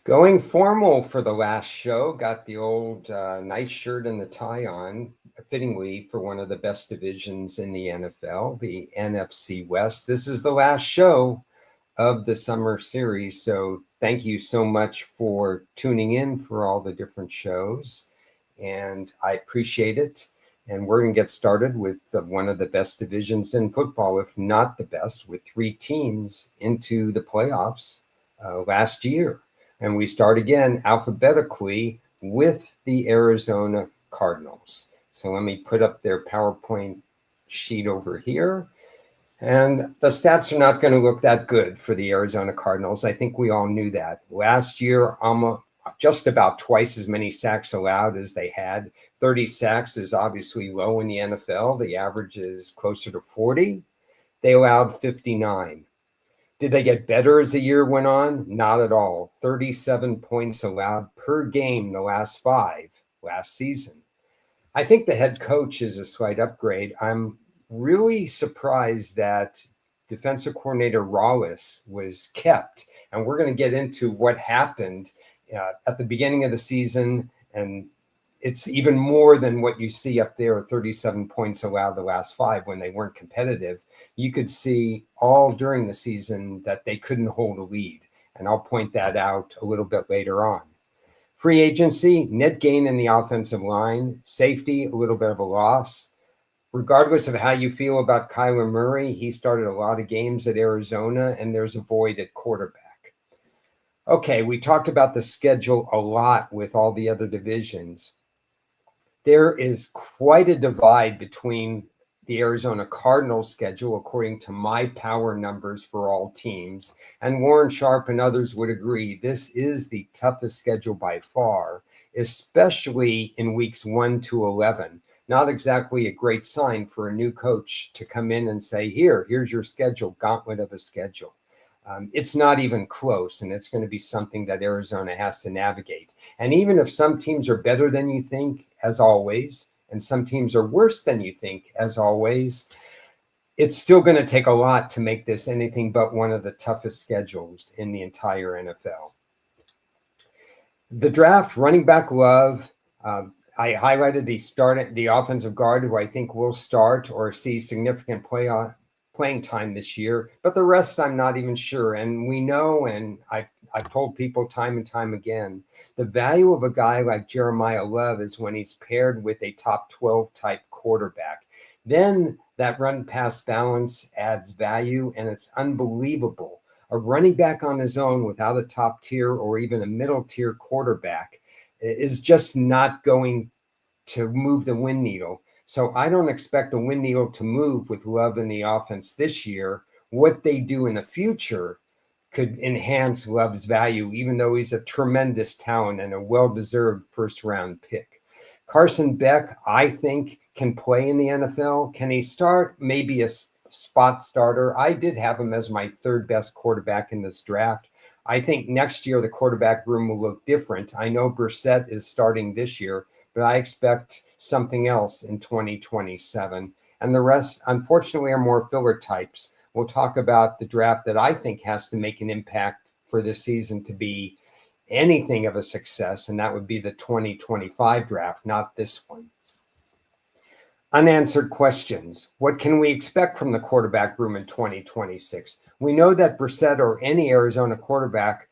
Going formal for the last show, got the old nice shirt and the tie on, fittingly for one of the best divisions in the NFL, the NFC West. This is the last show of the summer series, so thank you so much for tuning in for all the different shows, and I appreciate it. And we're going to get started with one of the best divisions in football, if not the best, with three teams into the playoffs last year. And we start again alphabetically with the Arizona Cardinals. So let me put up their PowerPoint sheet over here. And the stats are not going to look that good for the Arizona Cardinals. I think we all knew that. Last year, almost just about twice as many sacks allowed as they had. 30 sacks is obviously low in the NFL. The average is closer to 40. They allowed 59. Did they get better as the year went on? Not at all. 37 points allowed per game the last five last season. I think the head coach is a slight upgrade. I'm really surprised that defensive coordinator Rawlis was kept. And we're going to get into what happened at the beginning of the season. And it's even more than what you see up there, 37 points allowed the last five when they weren't competitive. You could see all during the season that they couldn't hold a lead. And I'll point that out a little bit later on. Free agency, net gain in the offensive line, safety, a little bit of a loss. Regardless of how you feel about Kyler Murray, he started a lot of games at Arizona, and there's a void at quarterback. Okay, we talked about the schedule a lot with all the other divisions. There is quite a divide between the Arizona Cardinals schedule, according to my power numbers for all teams. And Warren Sharp and others would agree this is the toughest schedule by far, especially in weeks 1 to 11. Not exactly a great sign for a new coach to come in and say, here's your schedule, gauntlet of a schedule. It's not even close, and it's going to be something that Arizona has to navigate. And even if some teams are better than you think, as always, and some teams are worse than you think, as always, it's still going to take a lot to make this anything but one of the toughest schedules in the entire NFL. The draft, running back Love. I highlighted the offensive guard, who I think will start or see significant playing time this year, but the rest I'm not even sure. And we know, and I've told people time and time again, the value of a guy like Jeremiah Love is when he's paired with a top 12 type quarterback. Then that run pass balance adds value, and it's unbelievable. A running back on his own without a top tier or even a middle tier quarterback is just not going to move the win needle. So I don't expect the win needle to move with Love in the offense this year. What they do in the future could enhance Love's value, even though he's a tremendous talent and a well-deserved first-round pick. Carson Beck, I think, can play in the NFL. Can he start? Maybe a spot starter. I did have him as my third best quarterback in this draft. I think next year the quarterback room will look different. I know Brissett is starting this year, but I expect something else in 2027. And the rest, unfortunately, are more filler types. We'll talk about the draft that I think has to make an impact for this season to be anything of a success, and that would be the 2025 draft, not this one. Unanswered questions. What can we expect from the quarterback room in 2026? We know that Brissett or any Arizona quarterback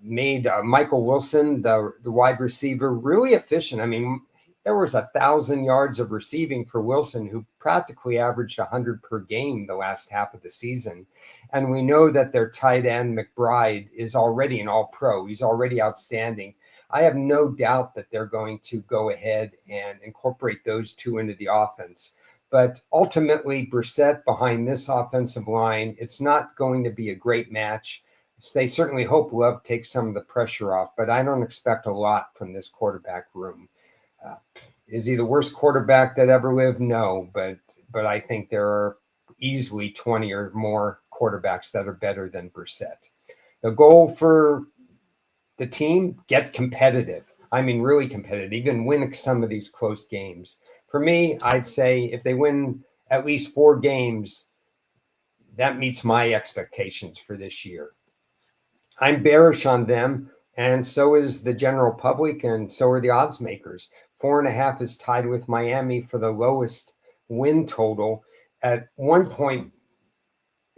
made Michael Wilson, the wide receiver, really efficient. I mean, there was 1,000 yards of receiving for Wilson, who practically averaged 100 per game the last half of the season. And we know that their tight end, McBride, is already an all-pro. He's already outstanding. I have no doubt that they're going to go ahead and incorporate those two into the offense. But ultimately, Brissett behind this offensive line, it's not going to be a great match. They certainly hope Love takes some of the pressure off, but I don't expect a lot from this quarterback room. Is he the worst quarterback that ever lived? No, but I think there are easily 20 or more quarterbacks that are better than Brissett. The goal for the team, get competitive. I mean, really competitive, even win some of these close games. For me, I'd say if they win at least 4 games, that meets my expectations for this year. I'm bearish on them And so is the general public, and so are the odds makers. 4.5 is tied with Miami for the lowest win total. At one point,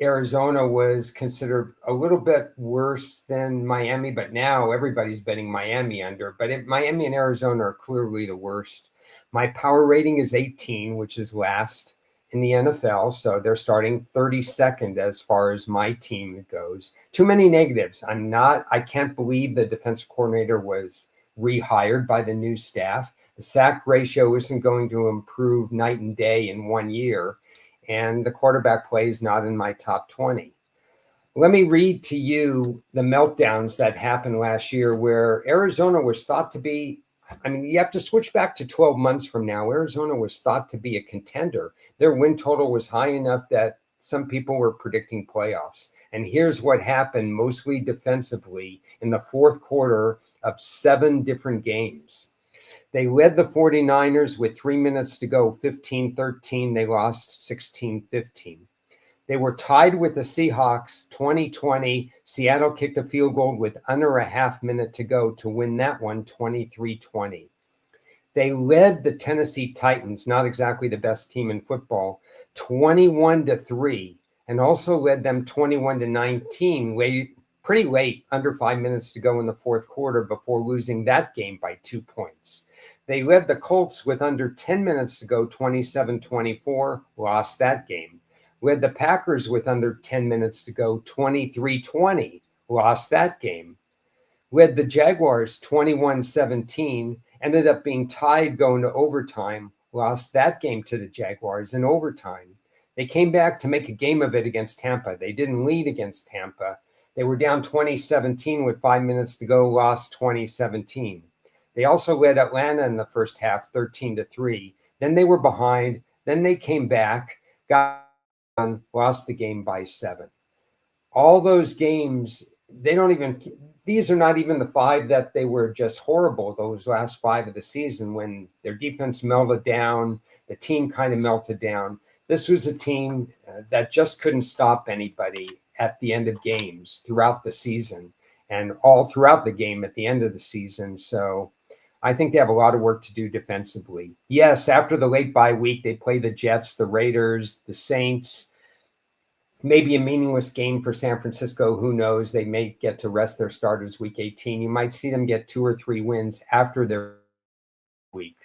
Arizona was considered a little bit worse than Miami, but now everybody's betting Miami under. But Miami and Arizona are clearly the worst. My power rating is 18, which is last in the NFL. So they're starting 32nd as far as my team goes. Too many negatives. I can't believe the defensive coordinator was rehired by the new staff. The sack ratio isn't going to improve night and day in 1 year. And the quarterback play is not in my top 20. Let me read to you the meltdowns that happened last year where Arizona was thought to be, you have to switch back to 12 months from now. Arizona was thought to be a contender. Their win total was high enough that some people were predicting playoffs. And here's what happened, mostly defensively, in the fourth quarter of 7 different games. They led the 49ers with 3 minutes to go, 15-13. They lost 16-15. They were tied with the Seahawks 20-20. Seattle kicked a field goal with under a half minute to go to win that one 23-20. They led the Tennessee Titans, not exactly the best team in football, 21-3, and also led them 21-19 pretty late, under 5 minutes to go in the fourth quarter before losing that game by 2 points. They led the Colts with under 10 minutes to go, 27-24, lost that game. Led the Packers with under 10 minutes to go, 23-20, lost that game. Led the Jaguars 21-17, ended up being tied going to overtime, lost that game to the Jaguars in overtime. They came back to make a game of it against Tampa. They didn't lead against Tampa. They were down 20-17 with 5 minutes to go, lost 20-17. They also led Atlanta in the first half, 13-3. Then they were behind. Then they came back, got on, lost the game by 7. All those games, these are not even the 5 that they were just horrible, those last 5 of the season when their defense melted down, the team kind of melted down. This was a team that just couldn't stop anybody at the end of games throughout the season and all throughout the game at the end of the season. So I think they have a lot of work to do defensively. Yes, after the late bye week, they play the Jets, the Raiders, the Saints. Maybe a meaningless game for San Francisco. Who knows? They may get to rest their starters week 18. You might see them get 2 or 3 wins after their week.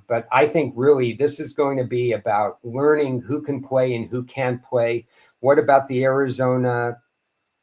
But I think really this is going to be about learning who can play and who can't play. What about the Arizona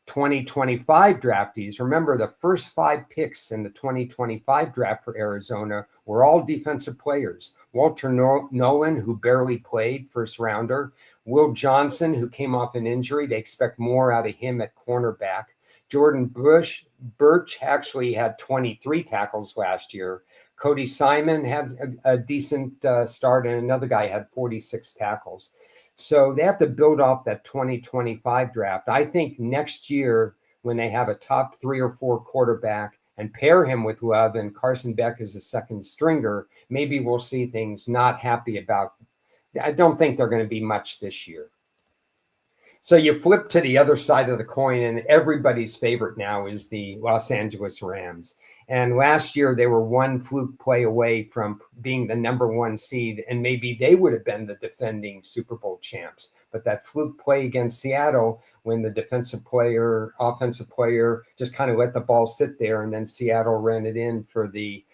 2025 draftees? Remember, the first 5 picks in the 2025 draft for Arizona were all defensive players. Walter Nolan, who barely played, first rounder. Will Johnson, who came off an injury. They expect more out of him at cornerback. Jordan Birch actually had 23 tackles last year. Cody Simon had a decent start, and another guy had 46 tackles. So they have to build off that 2025 draft. I think next year, when they have a top 3 or 4 quarterback and pair him with Love and Carson Beck as a second stringer, maybe we'll see things not happy about. I don't think they're going to be much this year. So you flip to the other side of the coin, and everybody's favorite now is the Los Angeles Rams. And last year, they were 1 fluke play away from being the number 1 seed, and maybe they would have been the defending Super Bowl champs. But that fluke play against Seattle, when the offensive player just kind of let the ball sit there, and then Seattle ran it in for the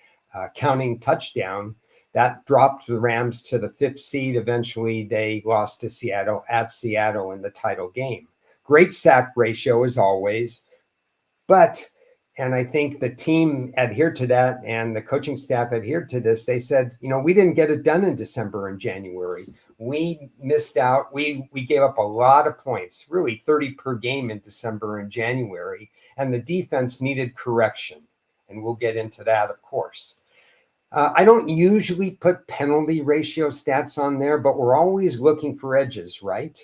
counting touchdown, that dropped the Rams to the 5th seed. Eventually, they lost to Seattle at Seattle in the title game. Great sack ratio as always. And I think the team adhered to that and the coaching staff adhered to this. They said, we didn't get it done in December and January. We missed out. We gave up a lot of points, really 30 per game in December and January. And the defense needed correction. And we'll get into that, of course. I don't usually put penalty ratio stats on there, but we're always looking for edges, right?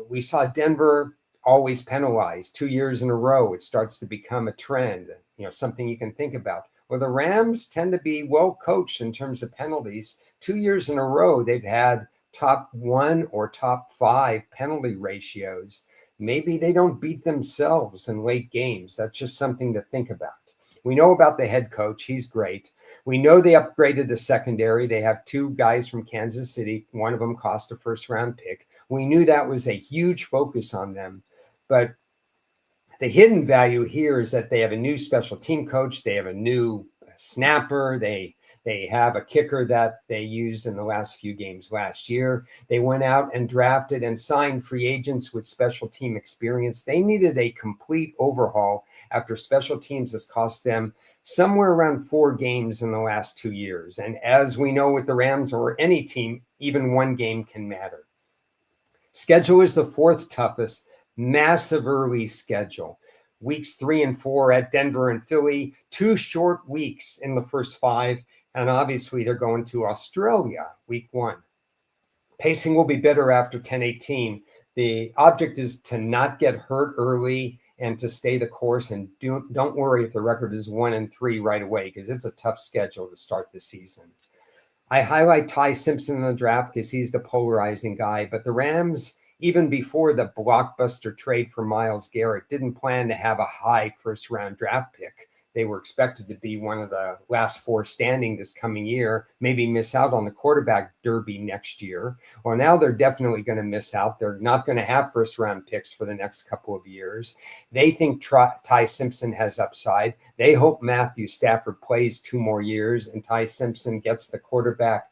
We saw Denver always penalized 2 years in a row. It starts to become a trend, something you can think about. Well, the Rams tend to be well coached in terms of penalties. 2 years in a row, they've had top 1 or top 5 penalty ratios. maybe they don't beat themselves in late games. That's just something to think about. We know about the head coach. He's great. We know they upgraded the secondary. They have two guys from Kansas City. One of them cost a first-round pick. We knew that was a huge focus on them. But the hidden value here is that they have a new special team coach. They have a new snapper. They have a kicker that they used in the last few games last year. They went out and drafted and signed free agents with special team experience. They needed a complete overhaul after special teams has cost them somewhere around 4 games in the last 2 years. And as we know with the Rams or any team, even one game can matter. Schedule is the 4th toughest, massive early schedule. Weeks 3 and 4 at Denver and Philly, 2 short weeks in the first 5. And obviously they're going to Australia week 1. Pacing will be better after 10-18. The object is to not get hurt early and to stay the course, and don't worry if the record is 1-3 right away, because it's a tough schedule to start the season. I highlight Ty Simpson in the draft because he's the polarizing guy, but the Rams, even before the blockbuster trade for Myles Garrett, didn't plan to have a high first-round draft pick. They were expected to be one of the last 4 standing this coming year, maybe miss out on the quarterback derby next year. Well, now they're definitely going to miss out. They're not going to have first-round picks for the next couple of years. They think Ty Simpson has upside. They hope Matthew Stafford plays 2 more years and Ty Simpson gets the quarterback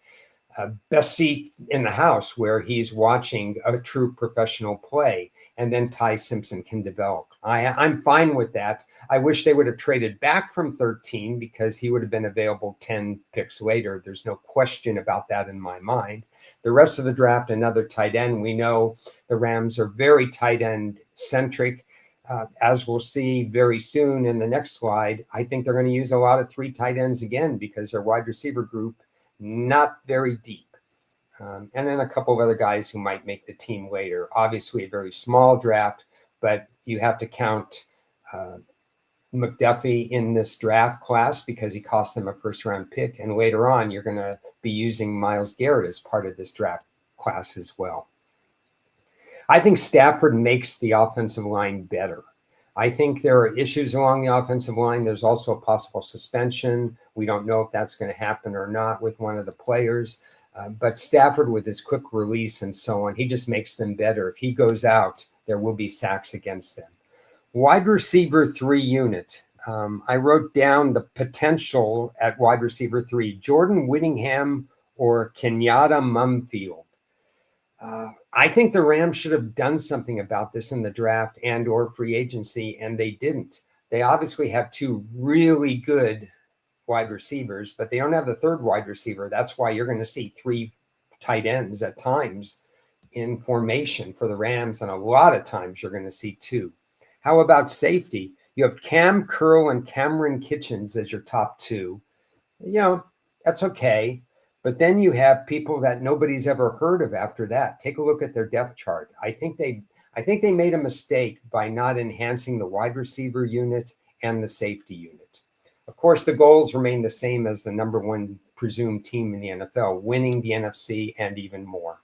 best seat in the house where he's watching a true professional play, and then Ty Simpson can develop. I'm fine with that. I wish they would have traded back from 13 because he would have been available 10 picks later. There's no question about that in my mind. The rest of the draft, another tight end. We know the Rams are very tight end centric. As we'll see very soon in the next slide, I think they're going to use a lot of 3 tight ends again because their wide receiver group not very deep. And then a couple of other guys who might make the team later. Obviously, a very small draft, but you have to count McDuffie in this draft class because he cost them a first-round pick. And later on, you're going to be using Myles Garrett as part of this draft class as well. I think Stafford makes the offensive line better. I think there are issues along the offensive line. There's also a possible suspension. We don't know if that's going to happen or not with one of the players. But Stafford, with his quick release and so on, he just makes them better. If he goes out, there will be sacks against them. Wide receiver 3 unit. I wrote down the potential at wide receiver 3. Jordan Whittingham or Kenyatta Mumfield. I think the Rams should have done something about this in the draft and or free agency, and they didn't. They obviously have 2 really good wide receivers, but they don't have the 3rd wide receiver. That's why you're going to see 3 tight ends at times in formation for the Rams, and a lot of times you're going to see 2. How about safety? You have Cam Curl and Cameron Kitchens as your top 2. You know, that's okay. But then you have people that nobody's ever heard of after that. Take a look at their depth chart. I think they made a mistake by not enhancing the wide receiver unit and the safety unit. Of course, the goals remain the same as the number 1 presumed team in the NFL, winning the NFC and even more.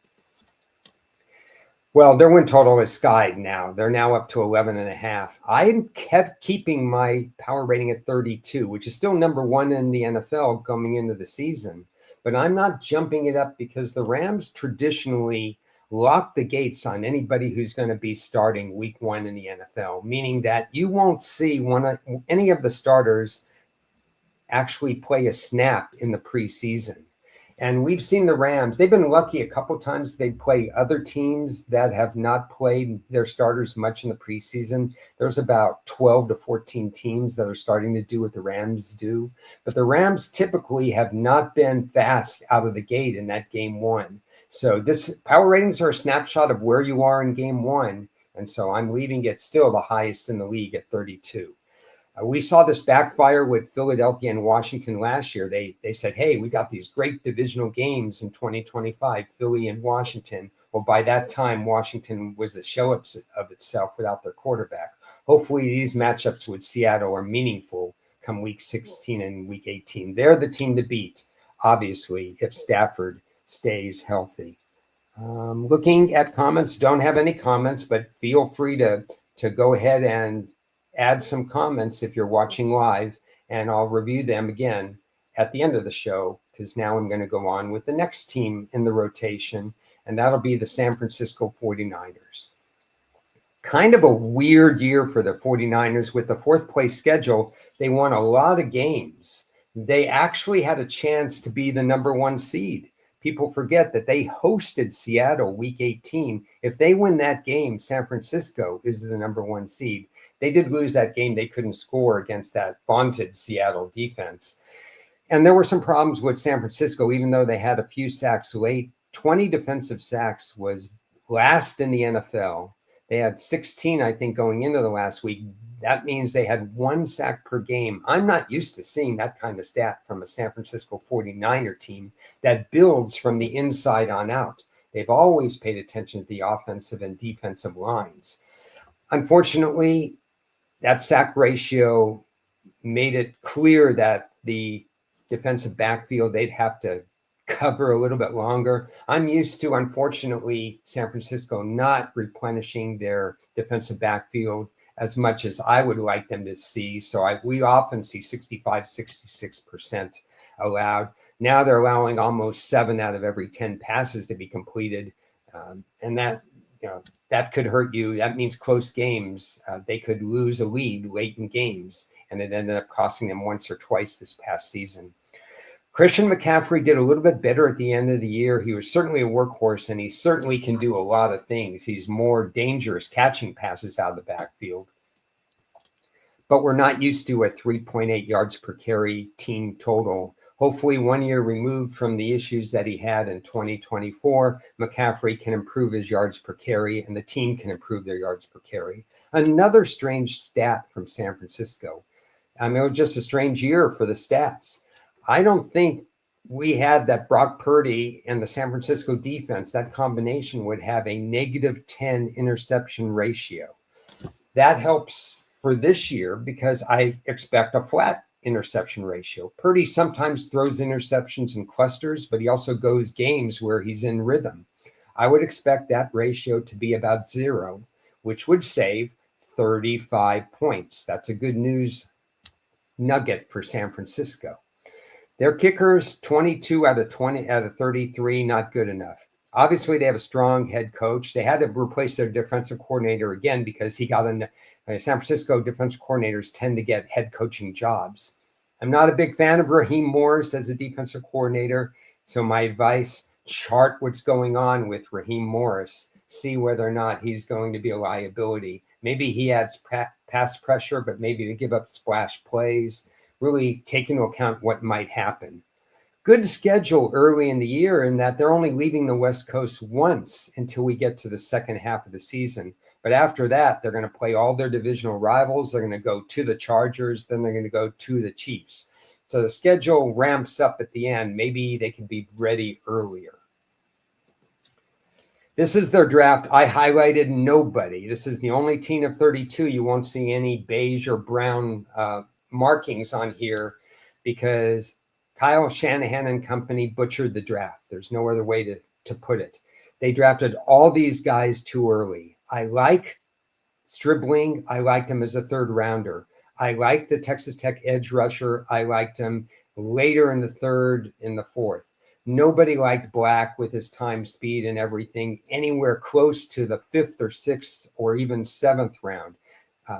Well, their win total is skied now. They're now up to 11.5. I kept keeping my power rating at 32, which is still number 1 in the NFL coming into the season. But I'm not jumping it up because the Rams traditionally lock the gates on anybody who's going to be starting week 1 in the NFL, meaning that you won't see any of the starters actually play a snap in the preseason. And we've seen the Rams, they've been lucky a couple times. They play other teams that have not played their starters much in the preseason. There's about 12 to 14 teams that are starting to do what the Rams do. But the Rams typically have not been fast out of the gate in that game 1. So this power ratings are a snapshot of where you are in game 1. And so I'm leaving it still the highest in the league at 32. We saw this backfire with Philadelphia and Washington last year. They said, hey, we got these great divisional games in 2025, Philly and Washington. Well, by that time, Washington was a show of itself without their quarterback. Hopefully these matchups with Seattle are meaningful come week 16 and week 18. They're the team to beat, obviously, if Stafford stays healthy. Looking at comments, don't have any comments, but feel free to go ahead and add some comments if you're watching live, and I'll review them again at the end of the show, because now I'm going to go on with the next team in the rotation, and that'll be the San Francisco 49ers. Kind of a weird year for the 49ers with the fourth place schedule. They won a lot of games. They actually had a chance to be the number one seed. People forget that they hosted Seattle week 18. If they win that game, San Francisco is the number one seed. They did lose that game. They couldn't score against that vaunted Seattle defense. And there were some problems with San Francisco, even though they had a few sacks late. 20 defensive sacks was last in the NFL. They had 16, I think, going into the last week. That means they had 1 sack per game. I'm not used to seeing that kind of stat from a San Francisco 49er team that builds from the inside on out. They've always paid attention to the offensive and defensive lines. Unfortunately, that sack ratio made it clear that the defensive backfield, they'd have to cover a little bit longer. I'm used to, unfortunately, San Francisco not replenishing their defensive backfield as much as I would like them to see. So we often see 65, 66% allowed. Now they're allowing almost 7 out of every 10 passes to be completed. And that could hurt you. That means close games. They could lose a lead late in games, and it ended up costing them once or twice this past season. Christian McCaffrey did a little bit better at the end of the year. He was certainly a workhorse, and he certainly can do a lot of things. He's more dangerous catching passes out of the backfield. But we're not used to a 3.8 yards per carry team total. Hopefully 1 year removed from the issues that he had in 2024, McCaffrey can improve his yards per carry, and the team can improve their yards per carry. Another strange stat from San Francisco. It was just a strange year for the stats. I don't think we had that Brock Purdy and the San Francisco defense, that combination would have a -10 interception ratio. That helps for this year because I expect a flat interception ratio. Purdy sometimes throws interceptions in clusters, but he also goes games where he's in rhythm. I would expect that ratio to be about 0, which would save 35 points. That's a good news nugget for San Francisco. Their kickers, 22 out of 33, not good enough. Obviously, they have a strong head coach. They had to replace their defensive coordinator again because he got in. San Francisco defensive coordinators tend to get head coaching jobs. I'm not a big fan of Raheem Morris as a defensive coordinator. So my advice, chart what's going on with Raheem Morris. See whether or not he's going to be a liability. Maybe he adds pass pressure, but maybe they give up splash plays. Really take into account what might happen. Good schedule early in the year in that they're only leaving the West Coast once until we get to the second half of the season. But after that, they're going to play all their divisional rivals. They're going to go to the Chargers. Then they're going to go to the Chiefs. So the schedule ramps up at the end. Maybe they can be ready earlier. This is their draft. I highlighted nobody. This is the only team of 32. You won't see any beige or brown markings on here because Kyle Shanahan and company butchered the draft. There's no other way to put it. They drafted all these guys too early. I like Stribling. I liked him as a 3rd rounder. I like the Texas Tech edge rusher. I liked him later in the 3rd, in the 4th. Nobody liked Black with his time, speed, and everything anywhere close to the 5th or 6th or even 7th round.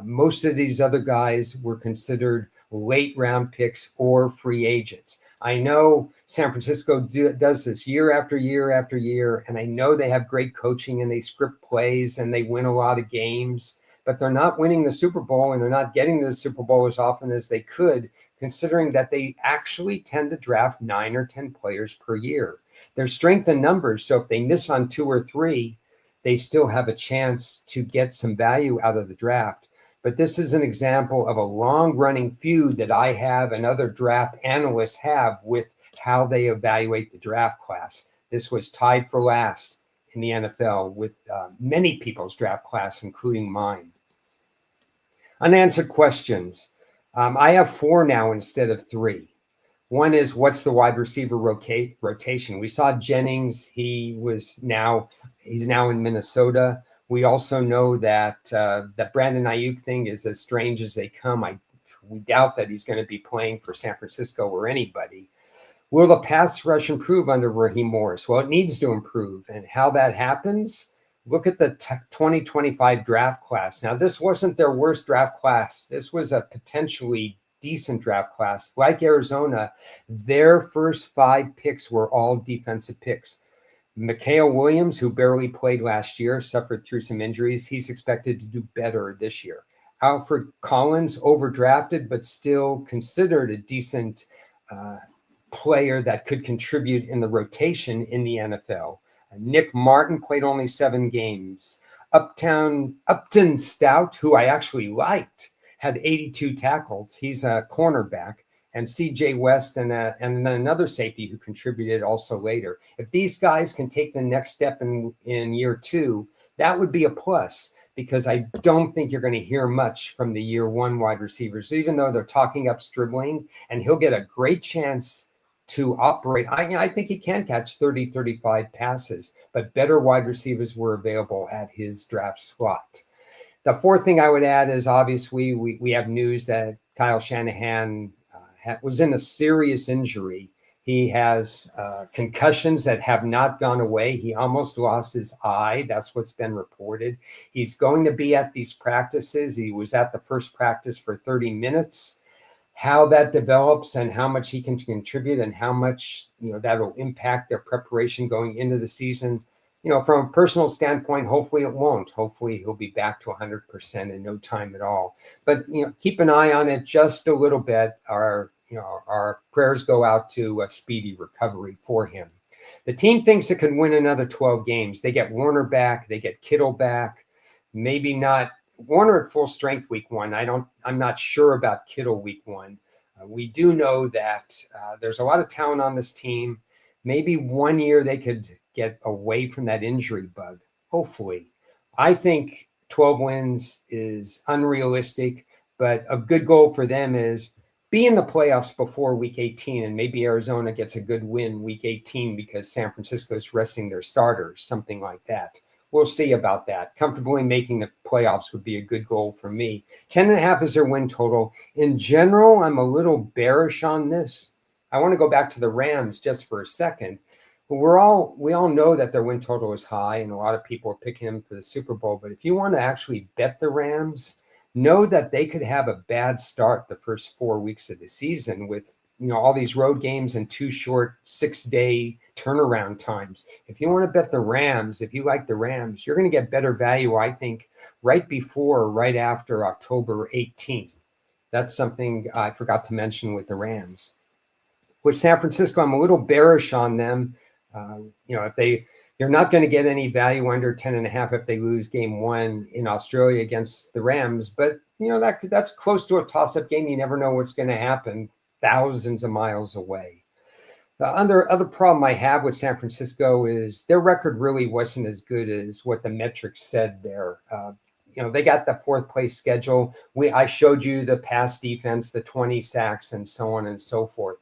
Most of these other guys were considered late round picks or free agents. I know San Francisco does this year after year after year, and I know they have great coaching and they script plays and they win a lot of games, but they're not winning the Super Bowl and they're not getting to the Super Bowl as often as they could, considering that they actually tend to draft 9 or 10 players per year. There's strength in numbers, so if they miss on 2 or 3, they still have a chance to get some value out of the draft. But this is an example of a long-running feud that I have and other draft analysts have with how they evaluate the draft class. This was tied for last in the NFL with many people's draft class, including mine. Unanswered questions. I have 4 now instead of 3. One is, what's the wide receiver rotation? We saw Jennings. He's now in Minnesota. We also know that that Brandon Ayuk thing is as strange as they come. We doubt that he's going to be playing for San Francisco or anybody. Will the pass rush improve under Raheem Morris? Well, it needs to improve. And how that happens, look at the 2025 draft class. Now, this wasn't their worst draft class. This was a potentially decent draft class. Like Arizona, their first 5 picks were all defensive picks. Mikael Williams, who barely played last year, suffered through some injuries. He's expected to do better this year. Alfred Collins, overdrafted, but still considered a decent player that could contribute in the rotation in the NFL. Nick Martin played only 7 games. Upton Stout, who I actually liked, had 82 tackles. He's a cornerback. And CJ West and then another safety who contributed also later. If these guys can take the next step in year 2, that would be a plus, because I don't think you're going to hear much from the year 1 wide receivers, even though they're talking up Stribling, and he'll get a great chance to operate. I think he can catch 30, 35 passes, but better wide receivers were available at his draft slot. The fourth thing I would add is, obviously we have news that Kyle Shanahan was in a serious injury. He has concussions that have not gone away. He almost lost his eye. That's what's been reported. He's going to be at these practices. He was at the first practice for 30 minutes. How that develops and how much he can contribute and how much, that will impact their preparation going into the season. From a personal standpoint, hopefully it won't. Hopefully he'll be back to 100% in no time at all. But, keep an eye on it just a little bit. Our prayers go out to a speedy recovery for him. The team thinks it can win another 12 games. They get Warner back. They get Kittle back. Maybe not Warner at full strength week 1. I'm not sure about Kittle week 1. We do know that there's a lot of talent on this team. Maybe 1 year they could get away from that injury bug. Hopefully. I think 12 wins is unrealistic, but a good goal for them is be in the playoffs before week 18, and maybe Arizona gets a good win week 18 because San Francisco's resting their starters, something like that. We'll see about that. Comfortably making the playoffs would be a good goal for me. 10.5 is their win total. In general, I'm a little bearish on this. I want to go back to the Rams just for a second. We all know that their win total is high, and a lot of people are picking them for the Super Bowl. But if you want to actually bet the Rams, know that they could have a bad start the first 4 weeks of the season with all these road games and 2 short 6-day turnaround times. If you want to bet the Rams, if you like the Rams, you're going to get better value, I think, right before or right after October 18th. That's something I forgot to mention with the Rams. With San Francisco, I'm a little bearish on them. You're not going to get any value under 10.5 if they lose game 1 in Australia against the Rams. But, that's close to a toss-up game. You never know what's going to happen thousands of miles away. The other problem I have with San Francisco is their record really wasn't as good as what the metrics said there. They got the 4th place schedule. I showed you the pass defense, the 20 sacks, and so on and so forth.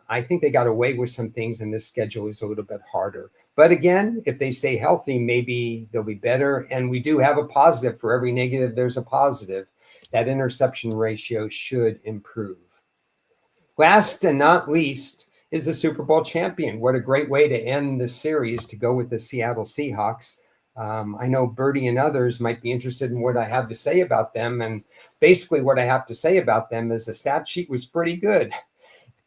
I think they got away with some things, and this schedule is a little bit harder. But again, if they stay healthy, maybe they'll be better. And we do have a positive. For every negative, there's a positive. That interception ratio should improve. Last and not least is the Super Bowl champion. What a great way to end the series, to go with the Seattle Seahawks. I know Bertie and others might be interested in what I have to say about them. And basically what I have to say about them is the stat sheet was pretty good.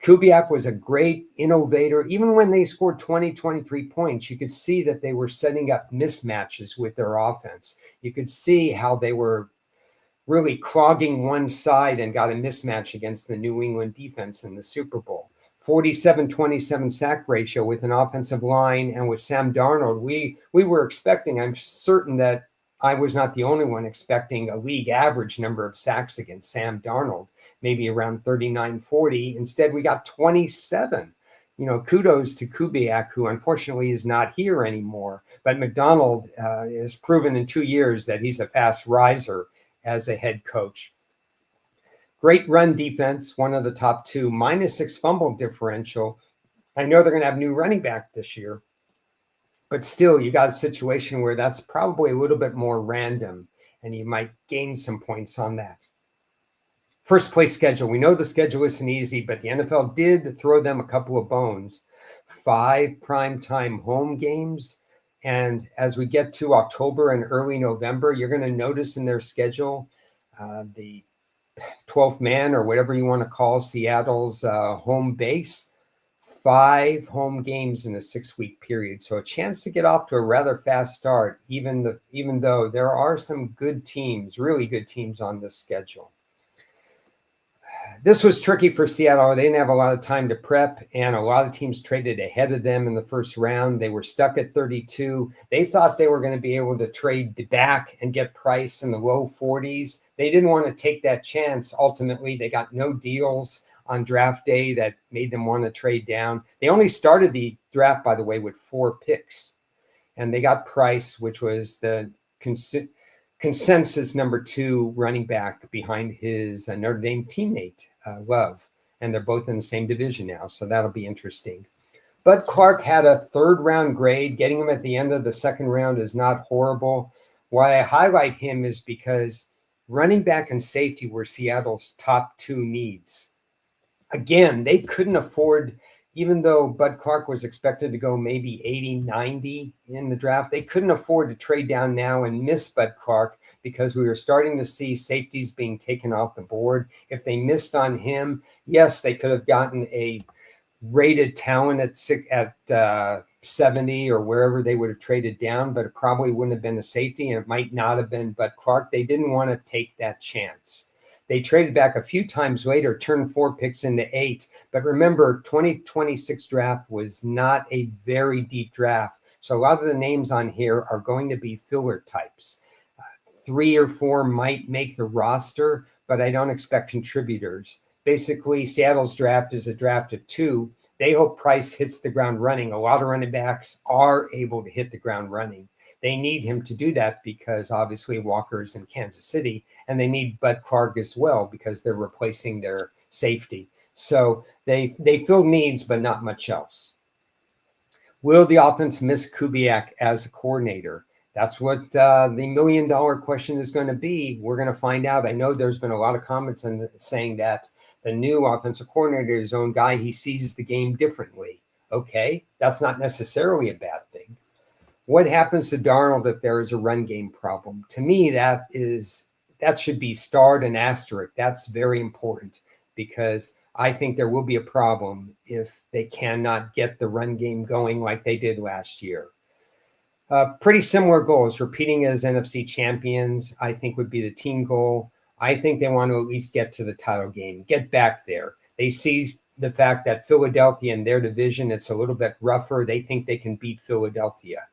Kubiak was a great innovator. Even when they scored 20, 23 points, you could see that they were setting up mismatches with their offense. You could see how they were really clogging one side and got a mismatch against the New England defense in the Super Bowl. 47-27 sack ratio with an offensive line, and with Sam Darnold, we were expecting, I'm certain that I was not the only one expecting, a league average number of sacks against Sam Darnold, maybe around 39, 40. Instead, we got 27. Kudos to Kubiak, who unfortunately is not here anymore. But McDonald has proven in 2 years that he's a fast riser as a head coach. Great run defense, one of the top two, -6 fumble differential. I know they're going to have new running back this year, but still, you got a situation where that's probably a little bit more random, and you might gain some points on that. First place schedule. We know the schedule isn't easy, but the NFL did throw them a couple of bones. 5 primetime home games. And as we get to October and early November, you're going to notice in their schedule the 12th man, or whatever you want to call Seattle's home base. 5 home games in a 6-week period. So a chance to get off to a rather fast start, even though there are some good teams, really good teams on this schedule. This was tricky for Seattle. They didn't have a lot of time to prep, and a lot of teams traded ahead of them in the first round. They were stuck at 32. They thought they were going to be able to trade back and get Price in the low 40s. They didn't want to take that chance. Ultimately, they got no deals on draft day that made them want to trade down. They only started the draft, by the way, with 4 picks, and they got Price, which was the consensus number 2 running back behind his Notre Dame teammate, Love. And they're both in the same division now, so that'll be interesting. Bud Clark had a 3rd round grade. Getting him at the end of the 2nd round is not horrible. Why I highlight him is because running back and safety were Seattle's top 2 needs. Again, they couldn't afford, even though Bud Clark was expected to go maybe 80, 90 in the draft, they couldn't afford to trade down now and miss Bud Clark, because we were starting to see safeties being taken off the board. If they missed on him, yes, they could have gotten a rated talent at 70 or wherever they would have traded down, but it probably wouldn't have been a safety, and it might not have been Bud Clark. They didn't want to take that chance. They traded back a few times later, turned 4 picks into 8. But remember, 2026 draft was not a very deep draft. So a lot of the names on here are going to be filler types. 3 or 4 might make the roster, but I don't expect contributors. Basically, Seattle's draft is a draft of 2. They hope Price hits the ground running. A lot of running backs are able to hit the ground running. They need him to do that because obviously Walker's in Kansas City, and they need Bud Clark as well because they're replacing their safety. So they fill needs, but not much else. Will the offense miss Kubiak as a coordinator? That's what the $1 million question is going to be. We're going to find out. I know there's been a lot of comments saying that the new offensive coordinator is his own guy. He sees the game differently. Okay, that's not necessarily a bad thing. What happens to Darnold if there is a run game problem? To me, that should be starred and asterisk. That's very important, because I think there will be a problem if they cannot get the run game going like they did last year. Pretty similar goals, repeating as NFC champions, I think would be the team goal. I think they want to at least get to the title game, get back there. They see the fact that Philadelphia in their division, it's a little bit rougher. They think they can beat Philadelphia.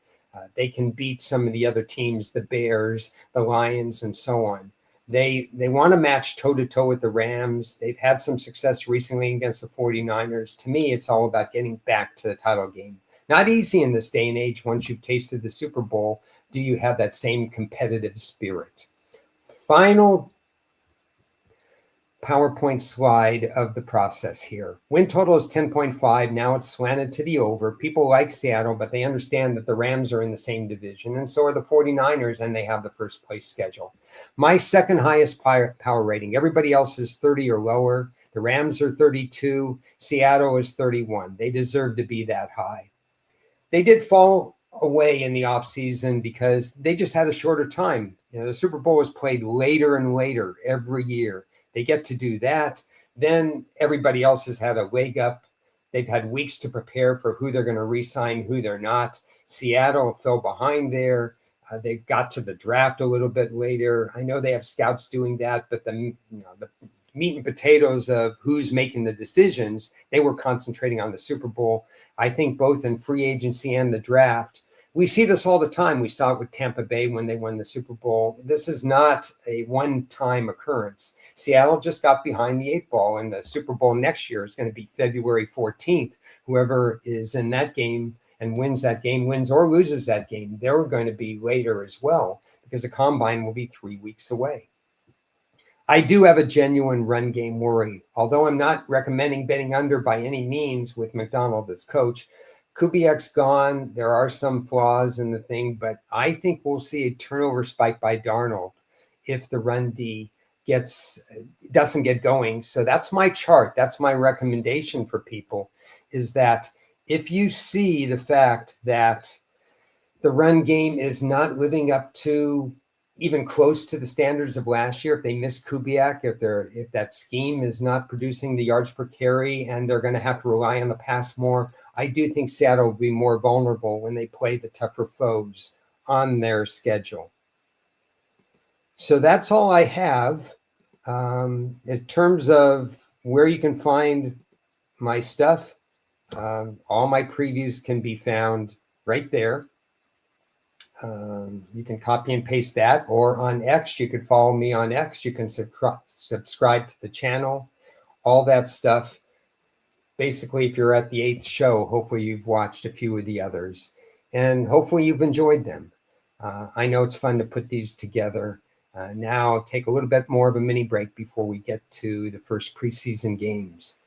They can beat some of the other teams, the Bears, the Lions, and so on. They want to match toe-to-toe with the Rams. They've had some success recently against the 49ers. To me, it's all about getting back to the title game. Not easy in this day and age. Once you've tasted the Super Bowl, do you have that same competitive spirit? Final PowerPoint slide of the process here. Win total is 10.5. Now it's slanted to the over. People like Seattle, but they understand that the Rams are in the same division, and so are the 49ers, and they have the first place schedule. My second highest power rating. Everybody else is 30 or lower. The Rams are 32. Seattle is 31. They deserve to be that high. They did fall away in the offseason because they just had a shorter time. The Super Bowl was played later and later every year. They get to do that. Then everybody else has had a leg up. They've had weeks to prepare for who they're going to re-sign, who they're not. Seattle fell behind there. They got to the draft a little bit later. I know they have scouts doing that, but the meat and potatoes of who's making the decisions, they were concentrating on the Super Bowl. I think both in free agency and the draft. We see this all the time. We saw it with Tampa Bay when they won the Super Bowl. This is not a one-time occurrence. Seattle just got behind the 8 ball, and the Super Bowl next year is going to be February 14th. Whoever is in that game and wins that game, wins or loses that game, they're going to be later as well, because the combine will be 3 weeks away. I do have a genuine run game worry. Although I'm not recommending betting under by any means with McDonald as coach, Kubiak's gone. There are some flaws in the thing, but I think we'll see a turnover spike by Darnold if the run D doesn't get going. So that's my chart. That's my recommendation for people, is that if you see the fact that the run game is not living up to even close to the standards of last year, if they miss Kubiak, if that scheme is not producing the yards per carry and they're going to have to rely on the pass more, I do think Seattle will be more vulnerable when they play the tougher foes on their schedule. So that's all I have. In terms of where you can find my stuff, all my previews can be found right there. You can copy and paste that, or on X, you could follow me on X. You can subscribe to the channel, all that stuff. Basically, if you're at the 8th show, hopefully you've watched a few of the others, and hopefully you've enjoyed them. I know it's fun to put these together. Now take a little bit more of a mini break before we get to the first preseason games.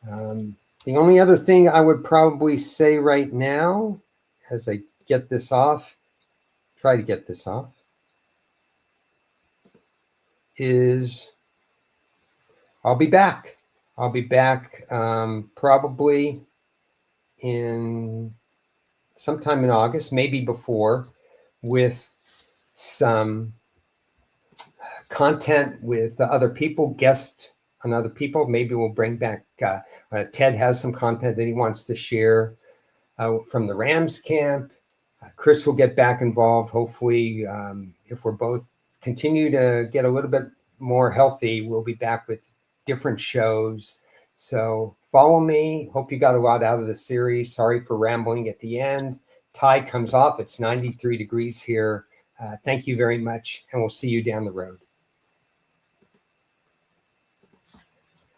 The only other thing I would probably say right now, as I get this off, try to get this off, is I'll be back. I'll be back probably in sometime in August, maybe before, with some content with other people, guests on other people. Maybe we'll bring back, Ted has some content that he wants to share from the Rams camp. Chris will get back involved. Hopefully, if we're both continue to get a little bit more healthy, we'll be back with different shows. So follow me. Hope you got a lot out of the series. Sorry for rambling at the end. Tide comes off. It's 93 degrees here. Thank you very much, and we'll see you down the road.